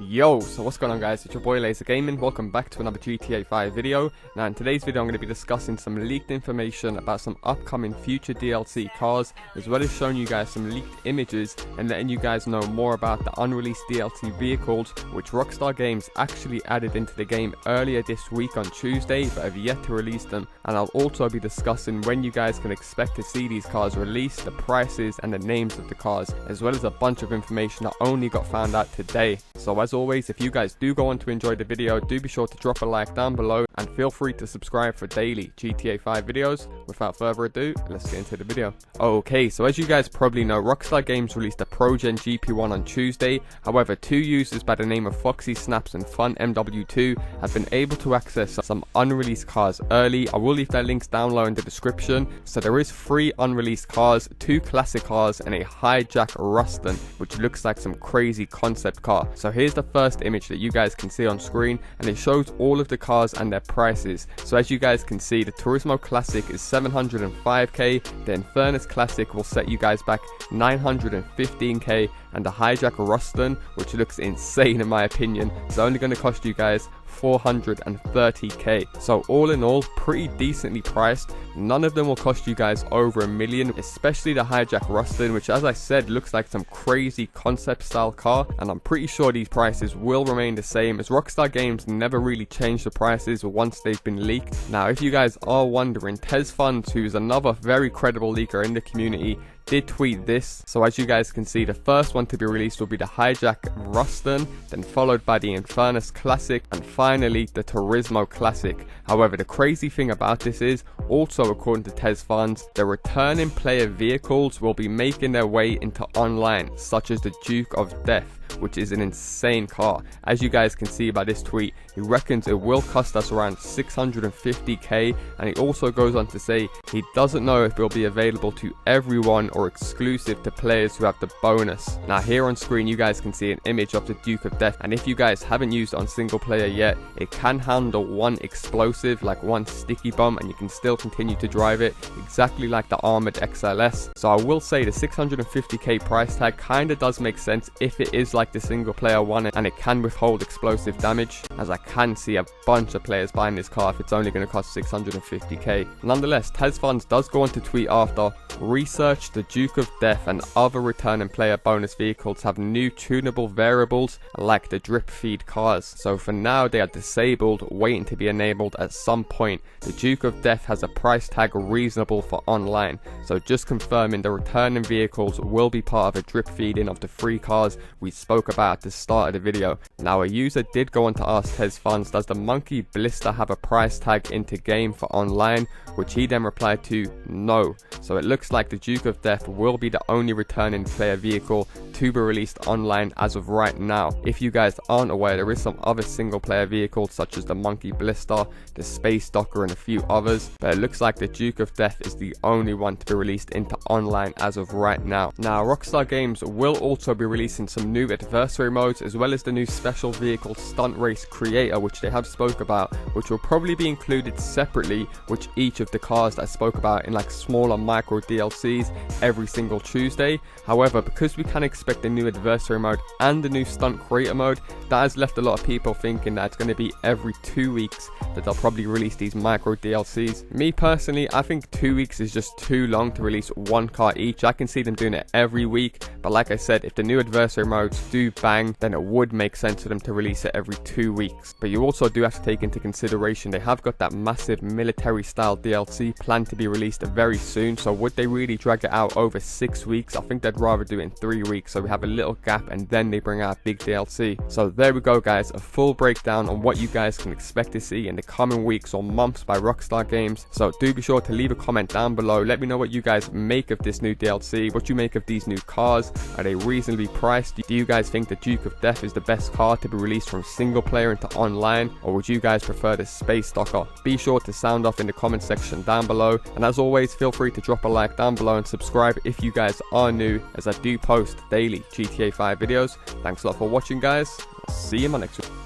Yo, so what's going on guys, it's your boy LaazrGaming, welcome back to another GTA 5 video. Now in today's video I'm going to be discussing some leaked information about some upcoming future DLC cars, as well as showing you guys some leaked images and letting you guys know more about the unreleased DLC vehicles which Rockstar Games actually added into the game earlier this week on Tuesday but have yet to release them. And I'll also be discussing when you guys can expect to see these cars released, the prices and the names of the cars, as well as a bunch of information that only got found out today. So as always, if you guys do go on to enjoy the video, do be sure to drop a like down below and feel free to subscribe for daily GTA 5 videos. Without further ado, let's get into the video. Okay, so as you guys probably know, Rockstar Games released a Pro Gen GP1 on Tuesday. However, two users by the name of Foxy Snaps and Fun MW2 have been able to access some unreleased cars early. I will leave their links down low in the description. So there is 3 unreleased cars, 2 classic cars and a hijack Ruston, which looks like some crazy concept car. So here's the first image that you guys can see on screen, and it shows all of the cars and their prices. So as you guys can see, the Turismo Classic is 705k, the INFERNUS Classic will set you guys back 915k, and the hijack Ruston, which looks insane in my opinion, is only going to cost you guys 430k. So all in all, pretty decently priced. None of them will cost you guys over $1 million, especially the hijack Ruston, which as I said looks like some crazy concept style car, and I'm pretty sure these prices will remain the same as Rockstar Games never really changed the prices once they've been leaked. Now if you guys are wondering, TezFunds, who's another very credible leaker in the community, did tweet this. So as you guys can see, the first one to be released will be the hijack Ruston, then followed by the INFERNUS Classic, and finally the Turismo Classic. However, the crazy thing about this is, also according to TezFunds, the returning player vehicles will be making their way into online, such as the Duke of Death, which is an insane car. As you guys can see by this tweet, he reckons it will cost us around 650k, and he also goes on to say he doesn't know if it will be available to everyone or exclusive to players who have the bonus. Now here on screen you guys can see an image of the Duke of Death, and if you guys haven't used it on single player yet, it can handle one explosive, like one sticky bomb, and you can still continue to drive it exactly like the armored XLS. So I will say the 650k price tag kinda does make sense if it is like the single player one and it can withhold explosive damage, as I can see a bunch of players buying this car if it's only going to cost 650k. Nonetheless, TezFunds does go on to tweet after, research the Duke of Death and other returning player bonus vehicles have new tunable variables like the drip feed cars. So for now they are disabled, waiting to be enabled at some point. The Duke of Death has a price tag reasonable for online, so just confirming the returning vehicles will be part of a drip feeding of the 3 cars we spoke about at the start of the video. Now a user did go on to ask TezFunds, does the Monkey Blister have a price tag into game for online, which he then replied to no. So it looks like the Duke of Death will be the only returning player vehicle to be released online as of right now. If you guys aren't aware, there is some other single player vehicles such as the Monkey Blister, the Space Docker and a few others, but it looks like the Duke of Death is the only one to be released into online as of right now. Now Rockstar Games will also be releasing some new adversary modes, as well as the new special vehicle stunt race creator, which they have spoke about, which will probably be included separately with each of the cars that I spoke about in like smaller micro DLCs every single Tuesday. However, because we can expect the new adversary mode and the new stunt creator mode, that has left a lot of people thinking that it's going to be every 2 weeks that they'll probably release these micro DLCs. Me personally, I think 2 weeks is just too long to release one car each. I can see them doing it every week, but like I said, if the new adversary modes do bang, then it would make sense for them to release it every 2 weeks. But you also do have to take into consideration they have got that massive military style DLC planned to be released very soon, so would they really drag it out over 6 weeks? I think they'd rather do it in 3 weeks, so we have a little gap and then they bring out big DLC. So there we go guys, a full breakdown on what you guys can expect to see in the coming weeks or months by Rockstar Games. So do be sure to leave a comment down below, let me know what you guys make of this new DLC, what you make of these new cars. Are they reasonably priced? Do you guys think the Duke of Death is the best car to be released from single player into online, or would you guys prefer the Space Docker? Be sure to sound off in the comment section down below, and as always feel free to drop a like down below and subscribe if you guys are new, as I do post daily GTA 5 videos. Thanks a lot for watching guys, I'll see you in my next one.